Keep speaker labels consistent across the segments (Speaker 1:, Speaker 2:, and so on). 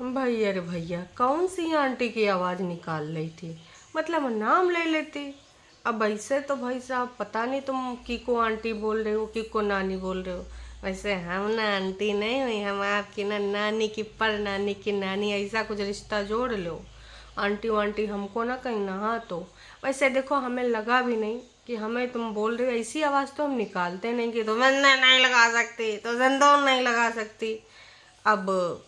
Speaker 1: भैया रे भैया, कौन सी आंटी की आवाज़ निकाल रही थी? मतलब नाम ले लेती। अब ऐसे तो भाई साहब पता नहीं तुम किको आंटी बोल रहे हो, किको नानी बोल रहे हो। वैसे हम ना आंटी नहीं हुई, हम आपकी ना नानी की पर नानी की नानी, ऐसा कुछ रिश्ता जोड़ लो। आंटी वांटी हमको ना कहीं नहा तो। वैसे देखो, हमें लगा भी नहीं कि हमें तुम बोल रहे हो, ऐसी आवाज़ तो हम निकालते नहीं कि तुम नहीं लगा सकती तो जिंदों नहीं लगा सकती। अब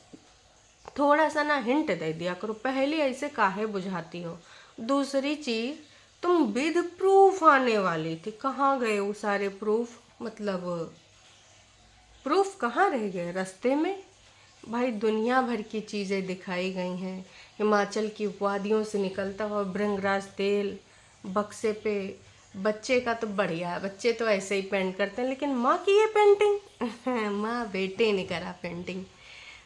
Speaker 1: थोड़ा सा ना हिंट दे दिया करो, पहली ऐसे काहे बुझाती हो। दूसरी चीज, तुम विद प्रूफ आने वाली थी, कहाँ गए वो सारे प्रूफ? मतलब प्रूफ कहाँ रह गए रास्ते में? भाई दुनिया भर की चीज़ें दिखाई गई हैं। हिमाचल की वादियों से निकलता हुआ भृंगराज तेल बक्से पे। बच्चे का तो बढ़िया है, बच्चे तो ऐसे ही पेंट करते हैं, लेकिन माँ की ये पेंटिंग माँ बेटे ने करा पेंटिंग।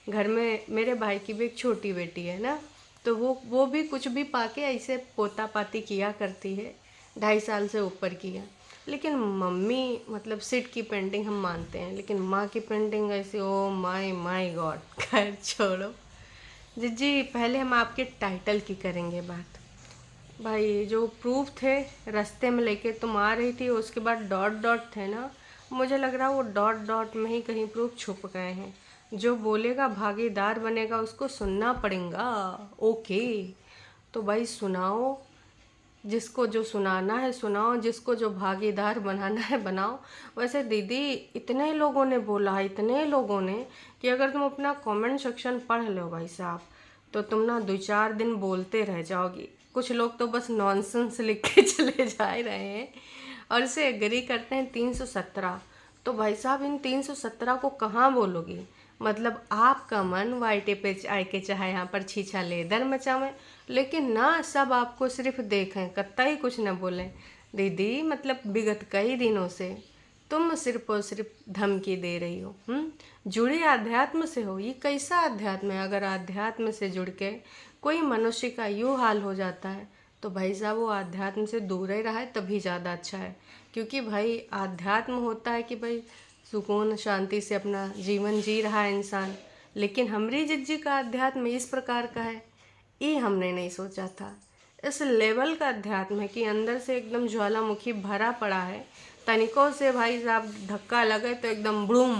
Speaker 1: घर में मेरे भाई की भी एक छोटी बेटी है ना, तो वो भी कुछ भी पाके ऐसे पोता पाती किया करती है। 2.5 साल से ऊपर की है। लेकिन मम्मी मतलब सिट की पेंटिंग हम मानते हैं, लेकिन माँ की पेंटिंग ऐसे, ओ माय माय गॉड। खैर छोड़ो जी जी, पहले हम आपके टाइटल की करेंगे बात। भाई जो प्रूफ थे, रास्ते में लेके तुम आ रही थी, उसके बाद डॉट डॉट थे ना, मुझे लग रहा वो डॉट डॉट में ही कहीं प्रूफ छुप गए हैं। जो बोलेगा भागीदार बनेगा, उसको सुनना पड़ेगा। ओके, तो भाई सुनाओ। जिसको जो सुनाना है सुनाओ, जिसको जो भागीदार बनाना है बनाओ। वैसे दीदी, इतने लोगों ने बोला है, इतने लोगों ने, कि अगर तुम अपना कमेंट सेक्शन पढ़ लो भाई साहब, तो तुम ना 2-4 दिन बोलते रह जाओगी। कुछ लोग तो बस नॉनसेंस लिख के चले जा रहे हैं और इसे एग्री करते हैं 317। तो भाई साहब, इन 317 को कहाँ बोलोगी? मतलब आपका मन वाइटे पे आए के चाहे यहाँ पर छीछा लेदर मचावें, लेकिन ना सब आपको सिर्फ देखें, कतई कुछ न बोलें। दीदी मतलब विगत कई दिनों से तुम सिर्फ और सिर्फ धमकी दे रही हो। जुड़े आध्यात्म से हो, ये कैसा आध्यात्म है? अगर आध्यात्म से जुड़ के कोई मनुष्य का यूँ हाल हो जाता है, तो भाई साहब वो आध्यात्म से दूर ही रहा है तभी ज़्यादा अच्छा है। क्योंकि भाई आध्यात्म होता है कि भाई सुकून शांति से अपना जीवन जी रहा है इंसान। लेकिन हमरी जिज्जी का अध्यात्म इस प्रकार का है, ये हमने नहीं सोचा था। इस लेवल का अध्यात्म है कि अंदर से एकदम ज्वालामुखी भरा पड़ा है। तनिकों से भाई साहब धक्का लगे तो एकदम ब्रूम।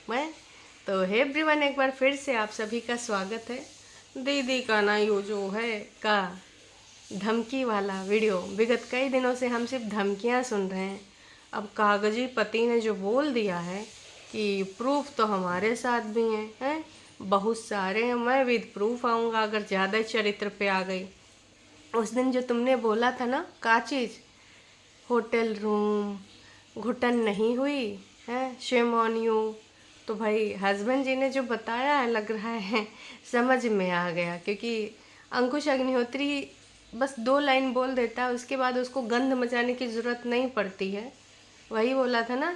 Speaker 1: मैं तो हे एवरीवन, एक बार फिर से आप सभी का स्वागत है। दीदी का ना यो जो है का धमकी वाला वीडियो, विगत कई दिनों से हम सिर्फ धमकियां सुन रहे हैं। अब कागजी पति ने जो बोल दिया है कि प्रूफ तो हमारे साथ भी हैं, बहुत सारे हैं, मैं विद प्रूफ आऊँगा अगर ज़्यादा चरित्र पे आ गई। उस दिन जो तुमने बोला था ना, का चीज़, होटल रूम घुटन नहीं हुई है, शेम ऑन यू। तो भाई हस्बैंड जी ने जो बताया है, लग रहा है समझ में आ गया। क्योंकि अंकुश अग्निहोत्री बस 2 लाइन बोल देता है, उसके बाद उसको गंध मचाने की ज़रूरत नहीं पड़ती है। वही बोला था ना,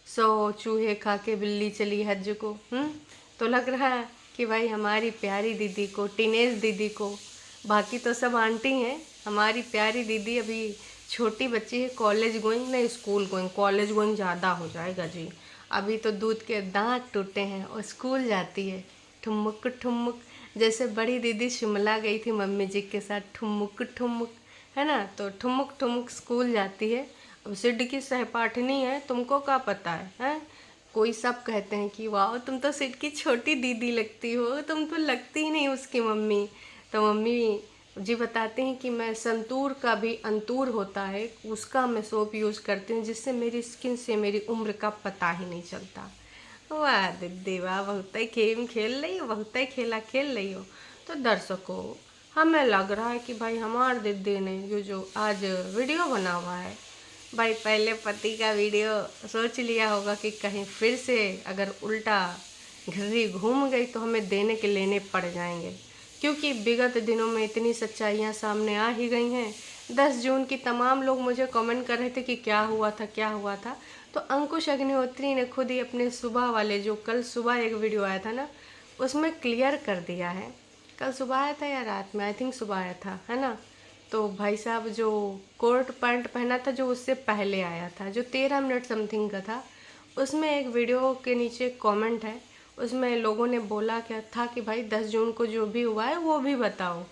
Speaker 1: 100 चूहे खा के बिल्ली चली हज को। तो लग रहा है कि भाई हमारी प्यारी दीदी को, टीनेज दीदी को, बाकी तो सब आंटी हैं, हमारी प्यारी दीदी अभी छोटी बच्ची है, कॉलेज गोइंग नहीं स्कूल गोइंग, कॉलेज गोइंग ज़्यादा हो जाएगा जी। अभी तो दूध के दांत टूटे हैं और स्कूल जाती है ठुमुक ठुमुक। जैसे बड़ी दीदी शिमला गई थी मम्मी जी के साथ, ठुमुक ठुमुक, है ना, तो ठुमुक ठुमुक स्कूल जाती है। अब सिड की सहपाठनी है, तुमको क्या पता है? कोई सब कहते हैं कि वाह तुम तो सिड की छोटी दीदी लगती हो, तुम तो लगती ही नहीं उसकी मम्मी। तो मम्मी जी बताते हैं कि मैं संतूर का भी अंतूर होता है, उसका मैं सोप यूज़ करती हूँ, जिससे मेरी स्किन से मेरी उम्र का पता ही नहीं चलता। वाह दीदी वाह, बहुत ही गेम खेल रही हो, बहुत ही खेला खेल रही हो। तो दर्शकों, हमें लग रहा है कि भाई हमारे दीदी ने जो आज वीडियो बना हुआ है, भाई पहले पति का वीडियो सोच लिया होगा कि कहीं फिर से अगर उल्टा घिर्री घूम गई तो हमें देने के लेने पड़ जाएंगे। क्योंकि विगत दिनों में इतनी सच्चाइयाँ सामने आ ही गई हैं। 10 जून की तमाम लोग मुझे कमेंट कर रहे थे कि क्या हुआ था क्या हुआ था। तो अंकुश अग्निहोत्री ने खुद ही अपने सुबह वाले, जो कल सुबह एक वीडियो आया था ना, उसमें क्लियर कर दिया है। कल सुबह आया था या रात में, आई थिंक सुबह आया था, है ना। तो भाई साहब जो कोट पैंट पहना था, जो उससे पहले आया था, जो 13 मिनट समथिंग का था, उसमें एक वीडियो के नीचे कमेंट है, उसमें लोगों ने बोला क्या था कि भाई 10 जून को जो भी हुआ है वो भी बताओ।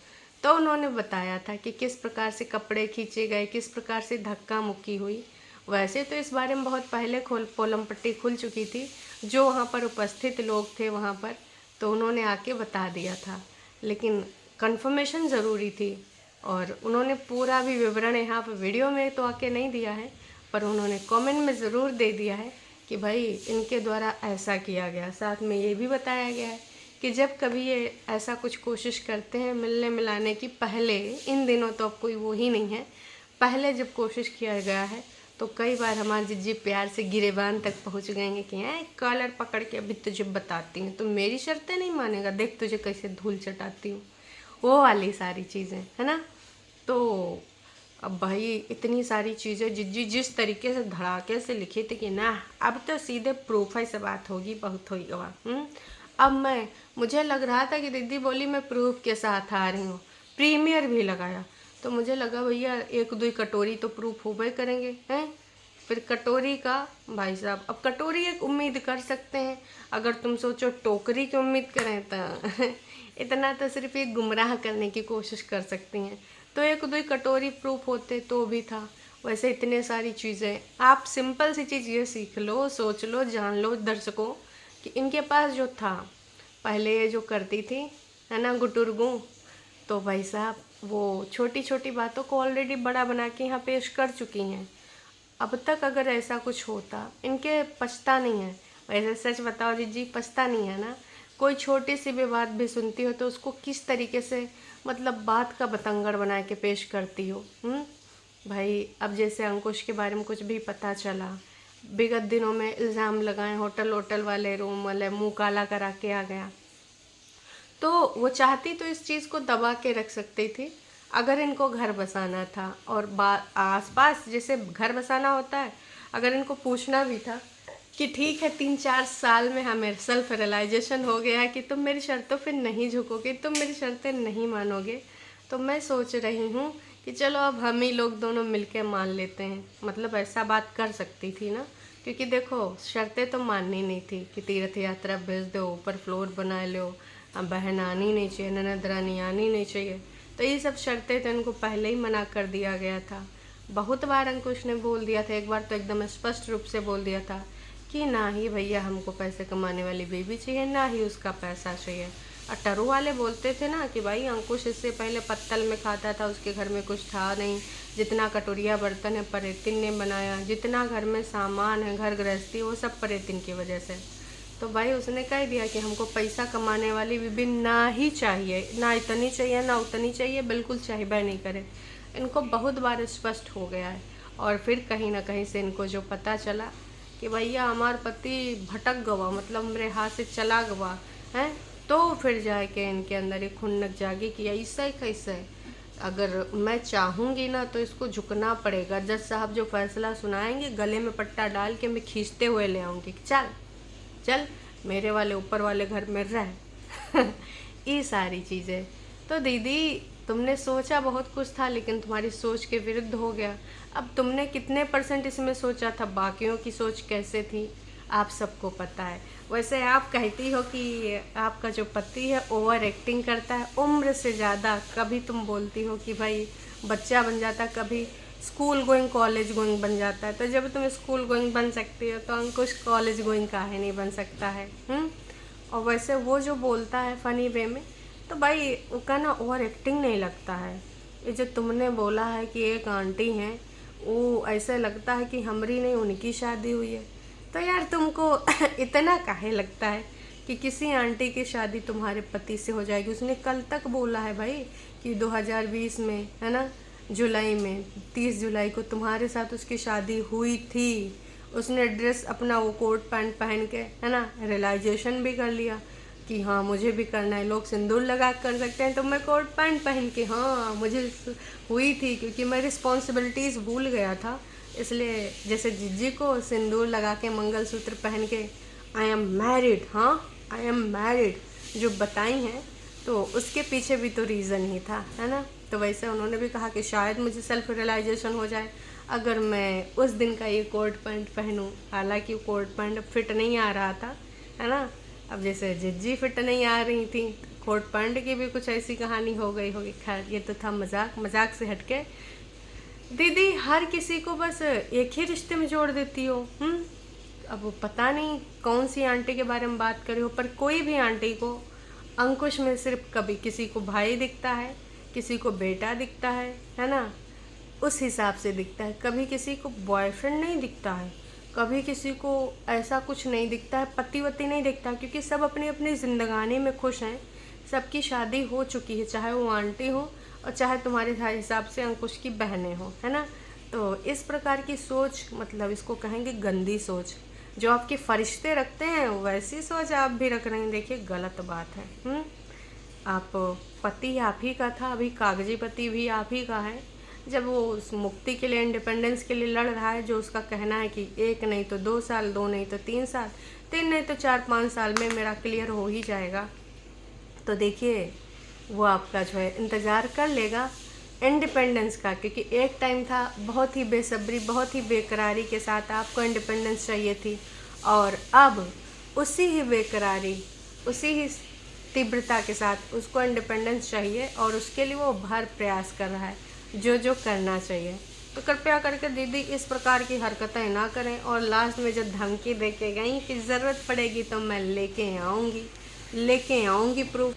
Speaker 1: तो उन्होंने बताया था कि किस प्रकार से कपड़े खींचे गए, किस प्रकार से धक्का मुक्की हुई। वैसे तो इस बारे में बहुत पहले पोलम पट्टी खुल चुकी थी, जो वहाँ पर उपस्थित लोग थे वहाँ पर, तो उन्होंने आके बता दिया था, लेकिन कंफर्मेशन ज़रूरी थी। और उन्होंने पूरा भी विवरण यहाँ पर वीडियो में तो आके नहीं दिया है, पर उन्होंने कमेंट में ज़रूर दे दिया है कि भाई इनके द्वारा ऐसा किया गया। साथ में ये भी बताया गया है कि जब कभी ये ऐसा कुछ कोशिश करते हैं मिलने मिलाने की, पहले इन दिनों तो अब कोई वो ही नहीं है, पहले जब कोशिश किया गया है तो कई बार हमारे जिज्जी प्यार से गिरेबान तक पहुंच गएंगे कि कॉलर पकड़ के अभी तुझे बताती हूँ, तो मेरी शर्तें नहीं मानेगा, देख तुझे कैसे धूल चटाती हूँ, वो वाली सारी चीज़ें है ना। तो अब भाई इतनी सारी चीज़ें जिज्जी जिस तरीके से धड़ाके से लिखी थी कि ना अब तो सीधे प्रूफ से बात होगी, बहुत होगी गवाह। अब मुझे लग रहा था कि दीदी बोली मैं प्रूफ के साथ आ रही हूँ, प्रीमियर भी लगाया, तो मुझे लगा भैया एक दो कटोरी तो प्रूफ हो गए करेंगे हैं। फिर कटोरी का भाई साहब, अब कटोरी एक उम्मीद कर सकते हैं, अगर तुम सोचो टोकरी की उम्मीद करें तो इतना तो सिर्फ एक गुमराह करने की कोशिश कर सकती हैं। तो एक दो कटोरी प्रूफ होते तो भी था। वैसे इतने सारी चीज़ें, आप सिंपल सी चीज़ ये सीख लो, सोच लो, जान लो दर्शकों, कि इनके पास जो था पहले ये जो करती थी है ना गुटुरगू, तो भाई साहब वो छोटी छोटी बातों को ऑलरेडी बड़ा बना के यहाँ पेश कर चुकी हैं। अब तक अगर ऐसा कुछ होता, इनके पछता नहीं है। वैसे सच बताओ जी पछता नहीं है ना, कोई छोटी सी भी बात भी सुनती हो तो उसको किस तरीके से मतलब बात का बतंगड़ बना के पेश करती हो। भाई अब जैसे अंकुश के बारे में कुछ भी पता चला, विगत दिनों में इल्ज़ाम लगाए, होटल वाले रूम वाले मुँह काला करा के आ गया, तो वो चाहती तो इस चीज़ को दबा के रख सकती थी अगर इनको घर बसाना था। और आसपास जैसे घर बसाना होता है, अगर इनको पूछना भी था कि ठीक है 3-4 साल में हमें सेल्फ रियलाइजेशन हो गया है कि तुम मेरी शर्तों पे नहीं झुकोगे, तुम मेरी शर्तें नहीं मानोगे, तो मैं सोच रही हूँ कि चलो अब हम ही लोग दोनों मिलके मान लेते हैं। मतलब ऐसा बात कर सकती थी ना, क्योंकि देखो शर्तें तो माननी नहीं थी कि तीर्थ यात्रा भेज दो, ऊपर फ्लोर बना लो, बहन आनी नहीं चाहिए, ननद रानी आनी नहीं चाहिए, तो ये सब शर्तें तो इनको पहले ही मना कर दिया गया था। बहुत बार अंकुश ने बोल दिया था, एक बार तो एकदम स्पष्ट रूप से बोल दिया था कि ना ही भैया हमको पैसे कमाने वाली बेबी चाहिए, ना ही उसका पैसा चाहिए। और टरू वाले बोलते थे ना कि भाई अंकुश इससे पहले पत्तल में खाता था, उसके घर में कुछ था नहीं, जितना कटोरिया बर्तन है परेतिन ने बनाया, जितना घर में सामान है घर गृहस्थी वो सब परेतिन की वजह से। तो भाई उसने कह दिया कि हमको पैसा कमाने वाली बीबी ना ही चाहिए, ना इतनी चाहिए ना उतनी चाहिए, बिल्कुल चाहिए नहीं करे। इनको बहुत बार स्पष्ट हो गया है। और फिर कहीं ना कहीं से इनको जो पता चला कि भैया हमारा पति भटक गवा, मतलब मेरे हाथ से चला गवा है, तो फिर जाके इनके अंदर एक खुन्नक जागी कि ऐसा कैसे, अगर मैं चाहूँगी ना तो इसको झुकना पड़ेगा। जज साहब जो फैसला सुनाएंगे गले में पट्टा डाल के मैं खींचते हुए ले आऊँगी, चल चल मेरे वाले ऊपर वाले घर में रह ये सारी चीज़ें। तो दीदी तुमने सोचा बहुत कुछ था, लेकिन तुम्हारी सोच के विरुद्ध हो गया। अब तुमने कितने % इसमें सोचा था, बाकियों की सोच कैसे थी आप सबको पता है। वैसे आप कहती हो कि आपका जो पति है ओवर एक्टिंग करता है उम्र से ज़्यादा, कभी तुम बोलती हो कि भाई बच्चा बन जाता, कभी स्कूल गोइंग कॉलेज गोइंग बन जाता है। तो जब तुम स्कूल गोइंग बन सकती हो तो अंकुश कॉलेज गोइंग काहे नहीं बन सकता है। और वैसे वो जो बोलता है फ़नी वे में, तो भाई उसका ना ओवर एक्टिंग नहीं लगता है। ये जो तुमने बोला है कि एक आंटी हैं, वो ऐसे लगता है कि हमारी नहीं उनकी शादी हुई है, तो यार तुमको इतना काहे लगता है कि किसी आंटी की शादी तुम्हारे पति से हो जाएगी। उसने कल तक बोला है भाई कि 2020 में है ना, जुलाई में 30 जुलाई को तुम्हारे साथ उसकी शादी हुई थी। उसने ड्रेस अपना वो कोट पैंट पहन के है ना रियलाइजेशन भी कर लिया कि हाँ मुझे भी करना है, लोग सिंदूर लगा कर सकते हैं तो मैं कोट पैंट पहन के हाँ मुझे हुई थी, क्योंकि मैं रिस्पॉन्सिबिलिटीज़ भूल गया था। इसलिए जैसे जिज्जी को सिंदूर लगा के मंगलसूत्र पहन के आई एम मैरिड, हाँ आई एम मैरिड जो बताई हैं, तो उसके पीछे भी तो रीज़न ही था है ना। तो वैसे उन्होंने भी कहा कि शायद मुझे सेल्फ रियलाइजेशन हो जाए अगर मैं उस दिन का ये कोट पैंट पहनूं। हालांकि कोट पैंट फिट नहीं आ रहा था है ना, अब जैसे जिज्जी फिट नहीं आ रही थी, कोट पैंट की भी कुछ ऐसी कहानी हो गई होगी। खैर ये तो था मजाक, मजाक से हटके दीदी हर किसी को बस एक ही रिश्ते में जोड़ देती हो। अब वो पता नहीं कौन सी आंटी के बारे में बात कर रहे हो, पर कोई भी आंटी को अंकुश में सिर्फ कभी किसी को भाई दिखता है, किसी को बेटा दिखता है ना, उस हिसाब से दिखता है। कभी किसी को बॉयफ्रेंड नहीं दिखता है, कभी किसी को ऐसा कुछ नहीं दिखता है, पति वति नहीं दिखता, क्योंकि सब अपनी अपनी ज़िंदगानी में खुश हैं। सबकी शादी हो चुकी है, चाहे वो आंटी हो और चाहे तुम्हारे हिसाब से अंकुश की बहनें हो, है ना। तो इस प्रकार की सोच, मतलब इसको कहेंगे गंदी सोच, जो आपके फरिश्ते रखते हैं वैसी सोच आप भी रख रहे हैं। देखिए गलत बात है। आप पति आप ही का था, अभी कागजी पति भी आप ही का है। जब वो उस मुक्ति के लिए, इंडिपेंडेंस के लिए लड़ रहा है, जो उसका कहना है कि 1 नहीं तो 2 साल, 2 नहीं तो 3 साल, 3 नहीं तो 4-5 साल में मेरा क्लियर हो ही जाएगा, तो देखिए वो आपका जो है इंतज़ार कर लेगा इंडिपेंडेंस का। क्योंकि एक टाइम था बहुत ही बेसब्री, बहुत ही बेकरारी के साथ आपको इंडिपेंडेंस चाहिए थी, और अब उसी ही बेकरारी, उसी ही तीव्रता के साथ उसको इंडिपेंडेंस चाहिए, और उसके लिए वो भर प्रयास कर रहा है जो जो करना चाहिए। तो कृपया करके दीदी इस प्रकार की हरकतें ना करें, और लास्ट में जब धमकी दे के गई कि ज़रूरत पड़ेगी तो मैं लेके आऊँगी प्रूफ।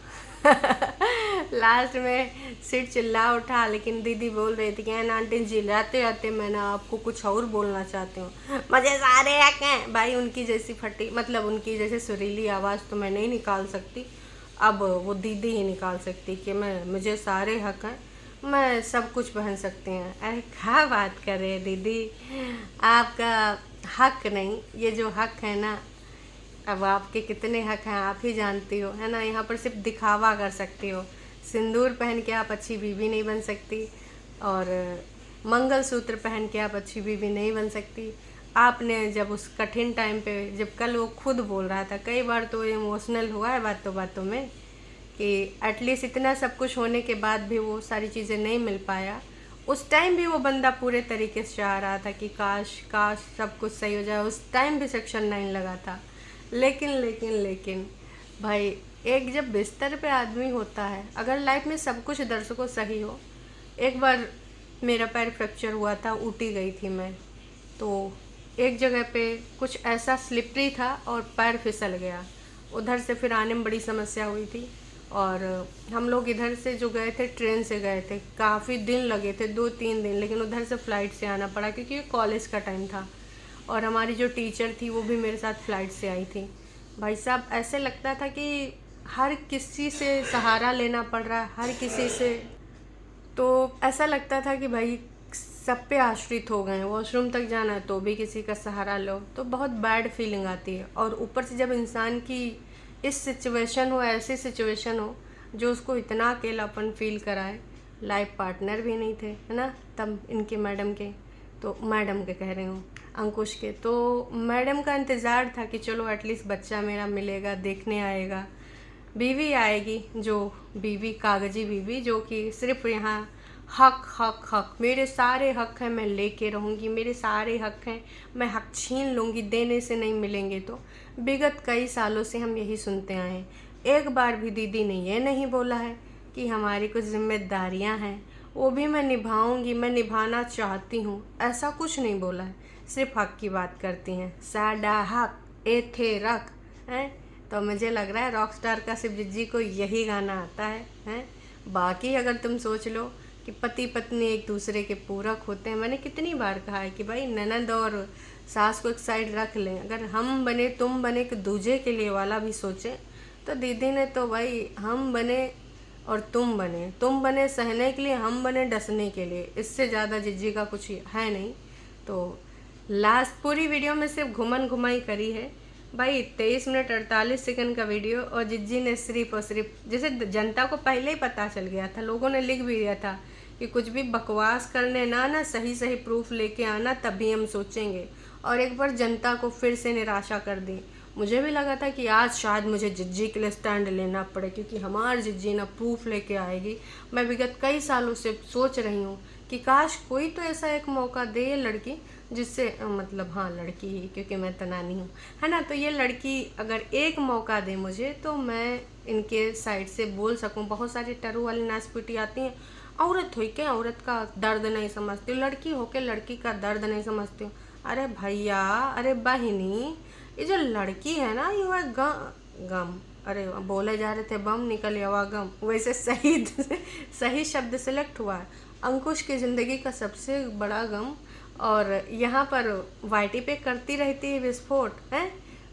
Speaker 1: लास्ट में सिर चिल्ला उठा, लेकिन दीदी बोल रही थी कि आंटी चिल्लाते आते मैं ना आपको कुछ और बोलना चाहती हूँ, मुझे सारे हक हैं। भाई उनकी जैसी फटी, मतलब उनकी जैसे सुरीली आवाज़ तो मैं नहीं निकाल सकती, अब वो दीदी ही निकाल सकती कि मुझे सारे हक हैं, मैं सब कुछ पहन सकती हैं। अरे क्या बात कर रहे हैं दीदी, आपका हक नहीं, ये जो हक है ना, अब आपके कितने हक हैं आप ही जानती हो, है ना। यहाँ पर सिर्फ दिखावा कर सकती हो, सिंदूर पहन के आप अच्छी बीवी नहीं बन सकती, और मंगलसूत्र पहन के आप अच्छी बीवी नहीं बन सकती। आपने जब उस कठिन टाइम पे, जब कल वो खुद बोल रहा था, कई बार तो इमोशनल हुआ है बातों बातों में, कि एटलीस्ट इतना सब कुछ होने के बाद भी वो सारी चीज़ें नहीं मिल पाया। उस टाइम भी वो बंदा पूरे तरीके से चाह रहा था कि काश काश सब कुछ सही हो जाए। उस टाइम भी सेक्शन 9 लगा था, लेकिन भाई एक जब बिस्तर पे आदमी होता है, अगर लाइफ में सब कुछ दर्शकों सही हो। एक बार मेरा पैर फ्रैक्चर हुआ था, ऊटी गई थी मैं, तो एक जगह पे कुछ ऐसा स्लिपरी था और पैर फिसल गया। उधर से फिर आने में बड़ी समस्या हुई थी, और हम लोग इधर से जो गए थे ट्रेन से गए थे, काफ़ी दिन लगे थे, 2-3 दिन, लेकिन उधर से फ़्लाइट से आना पड़ा क्योंकि कॉलेज का टाइम था, और हमारी जो टीचर थी वो भी मेरे साथ फ़्लाइट से आई थी। भाई साहब ऐसे लगता था कि हर किसी से सहारा लेना पड़ रहा है, हर किसी से, तो ऐसा लगता था कि भाई सब पे आश्रित हो गए हैं। वॉशरूम तक जाना है तो भी किसी का सहारा लो, तो बहुत बैड फीलिंग आती है। और ऊपर से जब इंसान की इस सिचुएशन हो, ऐसी सिचुएशन हो जो उसको इतना अकेलापन फील कराए, लाइफ पार्टनर भी नहीं थे, है ना, तब इनके मैडम के, तो मैडम के कह रही हूँ, अंकुश के, तो मैडम का इंतज़ार था कि चलो एटलीस्ट बच्चा मेरा मिलेगा, देखने आएगा, बीवी आएगी, जो बीवी कागजी बीवी, जो कि सिर्फ यहाँ हक हक हक, मेरे सारे हक हैं मैं लेके रहूँगी, मेरे सारे हक हैं मैं हक छीन लूँगी, देने से नहीं मिलेंगे। तो विगत कई सालों से हम यही सुनते आए हैं। एक बार भी दीदी ने ये नहीं बोला है कि हमारी कुछ जिम्मेदारियाँ हैं, वो भी मैं निभाऊँगी, मैं निभाना चाहती हूँ, ऐसा कुछ नहीं बोला है। सिर्फ हक की बात करती हैं, साडा हक एथे रख हैं। तो मुझे लग रहा है रॉक स्टार का सिर्फ जिज्जी को यही गाना आता है। बाकी अगर तुम सोच लो कि पति पत्नी एक दूसरे के पूरक होते हैं, मैंने कितनी बार कहा है कि भाई ननद और सास को एक साइड रख लें, अगर हम बने तुम बने कि दूजे के लिए वाला भी सोचें, तो दीदी ने तो भाई हम बने और तुम बने सहने के लिए, हम बने डसने के लिए, इससे ज़्यादा जिज्जी का कुछ है नहीं। तो लास्ट पूरी वीडियो में सिर्फ घुमन घुमाई करी है भाई, 23 मिनट 48 सेकंड का वीडियो, और जिज्जी ने सिर्फ और सिर्फ, जैसे जनता को पहले ही पता चल गया था, लोगों ने लिख भी दिया था कि कुछ भी बकवास करने ना सही सही प्रूफ लेके आना, तभी हम सोचेंगे। और एक बार जनता को फिर से निराशा कर दी। मुझे भी लगा था कि आज शायद मुझे जिज्जी के लिए स्टैंड लेना पड़े, क्योंकि हमारी जिज्जी ना प्रूफ लेके आएगी। मैं विगत कई सालों से सोच रही हूँ कि काश कोई तो ऐसा एक मौका दे ये लड़की, जिससे मतलब हाँ लड़की ही, क्योंकि मैं तो नानी हूँ, है ना। तो ये लड़की अगर एक मौका दे मुझे तो मैं इनके साइड से बोल सकूँ। बहुत सारी टरू वाली नासपीटी आती हैं, औरत हुई के औरत का दर्द नहीं समझती, लड़की हो के लड़की का दर्द नहीं समझती हूँ। अरे भैया, अरे बहिनी, ये जो लड़की है ना, ये है गम, अरे बोले जा रहे थे बम, निकल हुआ गम, वैसे सही सही शब्द सिलेक्ट हुआ है। अंकुश की ज़िंदगी का सबसे बड़ा गम, और यहाँ पर वाईटी पे करती रहती है विस्फोट है।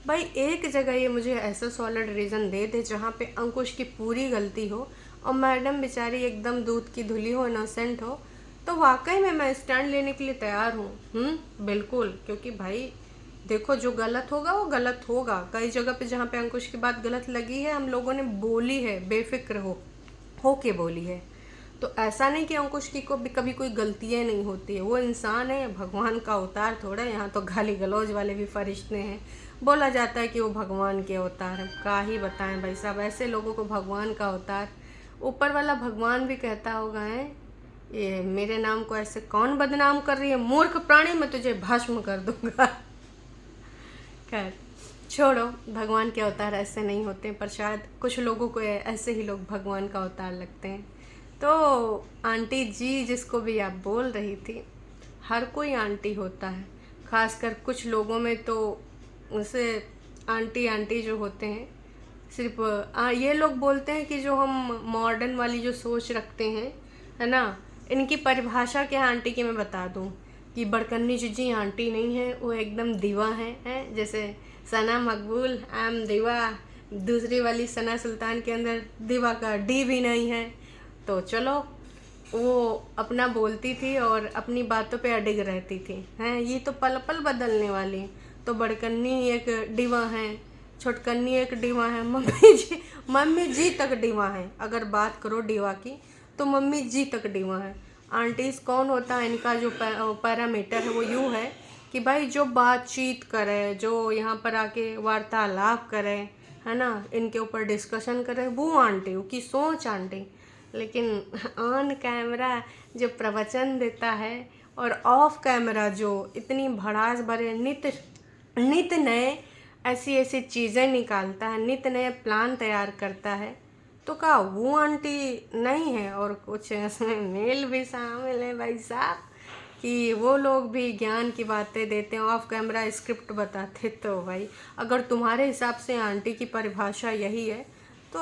Speaker 1: भाई एक जगह ये मुझे ऐसा सॉलिड रीज़न दे दे जहाँ पे अंकुश की पूरी गलती हो और मैडम बेचारी एकदम दूध की धुली हो, इनोसेंट हो, तो वाकई में मैं स्टैंड लेने के लिए तैयार हूँ। बिल्कुल, क्योंकि भाई देखो, जो गलत होगा वो गलत होगा। कई जगह पे जहाँ पे अंकुश की बात गलत लगी है, हम लोगों ने बोली है, बेफिक्र हो के बोली है। तो ऐसा नहीं कि अंकुश की को भी कभी कोई गलतियाँ नहीं होती है, वो इंसान है, भगवान का अवतार थोड़ा। यहाँ तो गाली गलौज वाले भी फरिश्ते हैं, बोला जाता है कि वो भगवान के अवतार हैं। का ही बताएं भाई साहब, ऐसे लोगों को भगवान का अवतार ऊपर वाला भगवान भी कहता होगा है। ये मेरे नाम को ऐसे कौन बदनाम कर रही है, मूर्ख प्राणी, मैं तुझे भस्म कर दूंगा। खैर छोड़ो, भगवान के अवतार ऐसे नहीं होते, पर शायद कुछ लोगों को ऐसे ही लोग भगवान का अवतार लगते हैं। तो आंटी जी जिसको भी आप बोल रही थी, हर कोई आंटी होता है, खासकर कुछ लोगों में तो उसे आंटी आंटी जो होते हैं सिर्फ ये लोग बोलते हैं कि जो हम मॉडर्न वाली जो सोच रखते हैं, है ना, इनकी परिभाषा क्या है आंटी की मैं बता दूं कि बड़कन्नी जीजी आंटी नहीं है, वो एकदम दीवा हैं। जैसे सना मकबूल, आई एम दीवा, दूसरी वाली सना सुल्तान के अंदर दीवा का डी भी नहीं है। तो चलो, वो अपना बोलती थी और अपनी बातों पे अडिग रहती थी, हैं। ये तो पल पल बदलने वाली। तो बड़कन्नी एक डीवा है, छोटकन्नी एक डीवा है, मम्मी जी तक डीवा है। अगर बात करो डीवा की तो मम्मी जी तक डीवा है। आंटीज कौन होता है, इनका जो पैरामीटर है वो यूँ है कि भाई जो बातचीत करे, जो यहाँ पर आके वार्तालाप करे, है ना, इनके ऊपर डिस्कशन करे, वो आंटी, उसकी सोच आंटी। लेकिन ऑन कैमरा जो प्रवचन देता है और ऑफ कैमरा जो इतनी भड़ास भरे नित नए ऐसी ऐसी चीज़ें निकालता है, नित नए प्लान तैयार करता है, तो क्या वो आंटी नहीं है? और कुछ इसमें मेल भी शामिल है भाई साहब, कि वो लोग भी ज्ञान की बातें देते हैं, ऑफ कैमरा स्क्रिप्ट बताते। तो भाई अगर तुम्हारे हिसाब से आंटी की परिभाषा यही है तो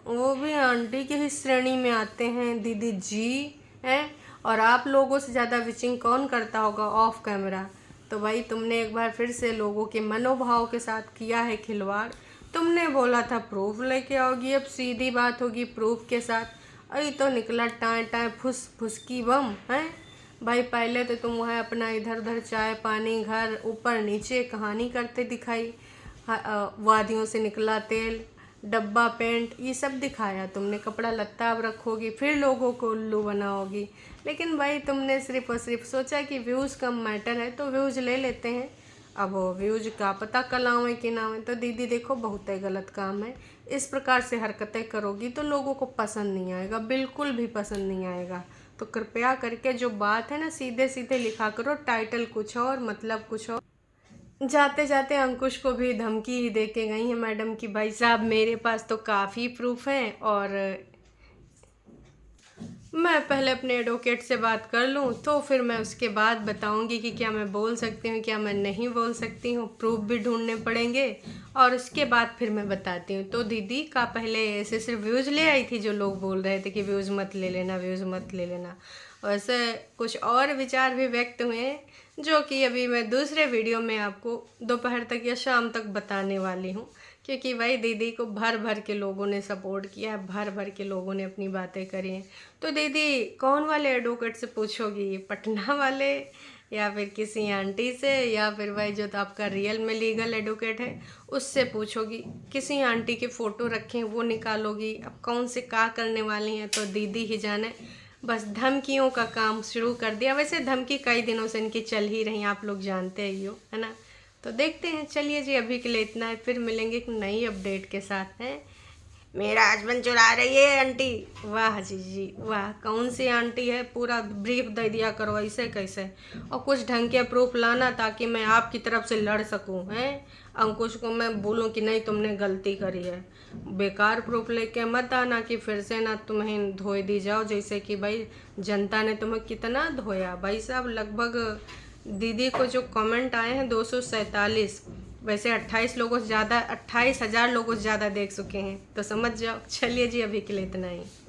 Speaker 1: वो भी आंटी की ही श्रेणी में आते हैं, दीदी जी हैं। और आप लोगों से ज़्यादा विचिंग कौन करता होगा ऑफ कैमरा? तो भाई तुमने एक बार फिर से लोगों के मनोभाव के साथ किया है खिलवाड़। तुमने बोला था प्रूफ लेके आओगी, अब सीधी बात होगी प्रूफ के साथ। अरे तो निकला टाए टाए फुस फुसकी बम है भाई। पहले तो तुम वह अपना इधर उधर चाय पानी घर ऊपर नीचे कहानी करते दिखाई, वादियों से निकला तेल, डब्बा पेंट, ये सब दिखाया तुमने। कपड़ा लत्ता अब रखोगी, फिर लोगों को उल्लू बनाओगी। लेकिन भाई तुमने सिर्फ और सिर्फ सोचा कि व्यूज़ कम मैटर है तो व्यूज़ ले लेते हैं। अब वो व्यूज का पता कल आवे कि ना आवे। तो दीदी देखो, बहुत ही गलत काम है। इस प्रकार से हरकतें करोगी तो लोगों को पसंद नहीं आएगा, बिल्कुल भी पसंद नहीं आएगा। तो कृपया करके जो बात है ना, सीधे सीधे लिखा करो, टाइटल कुछ और मतलब कुछ और। जाते जाते अंकुश को भी धमकी ही दे के गई है मैडम कि भाई साहब मेरे पास तो काफ़ी प्रूफ है, और मैं पहले अपने एडवोकेट से बात कर लूँ तो फिर मैं उसके बाद बताऊँगी कि क्या मैं बोल सकती हूँ, क्या मैं नहीं बोल सकती हूँ। प्रूफ भी ढूंढने पड़ेंगे और उसके बाद फिर मैं बताती हूँ। तो दीदी का पहले ऐसे सिर्फ व्यूज़ ले आई थी, जो लोग बोल रहे थे कि व्यूज़ मत ले लेना, व्यूज़ मत ले लेना। वैसे कुछ और विचार भी व्यक्त हुए हैं जो कि अभी मैं दूसरे वीडियो में आपको दोपहर तक या शाम तक बताने वाली हूँ, क्योंकि भाई दीदी को भर भर के लोगों ने सपोर्ट किया है, भर भर के लोगों ने अपनी बातें करी हैं। तो दीदी कौन वाले एडवोकेट से पूछोगी, पटना वाले या फिर किसी आंटी से, या फिर भाई जो तो आपका रियल में लीगल एडवोकेट है उससे पूछोगी? किसी आंटी की फ़ोटो रखें वो निकालोगी? अब कौन से क्या करने वाली हैं तो दीदी ही जाने। बस धमकियों का काम शुरू कर दिया। वैसे धमकी कई दिनों से इनकी चल ही रही, आप लोग जानते ही हो, है ना। तो देखते हैं, चलिए जी अभी के लिए इतना है, फिर मिलेंगे एक नई अपडेट के साथ हैं। मेरा हस्बैंड चुरा रही है आंटी। वाह जी वाह, कौन सी आंटी है, पूरा ब्रीफ दे दिया करो, ऐसे कैसे। और कुछ ढंग के प्रूफ लाना ताकि मैं आपकी तरफ से लड़ सकूं, हैं। अंकुश को मैं बोलूं कि नहीं तुमने गलती करी है। बेकार प्रूफ लेके मत आना कि फिर से ना तुम्हें धोए दी जाओ, जैसे कि भाई जनता ने तुम्हें कितना धोया भाई साहब। लगभग दीदी को जो कमेंट आए हैं 247, वैसे 28 लोगों से ज़्यादा, 28,000 लोगों से ज़्यादा देख चुके हैं, तो समझ जाओ। चलिए जी, अभी के लिए इतना ही।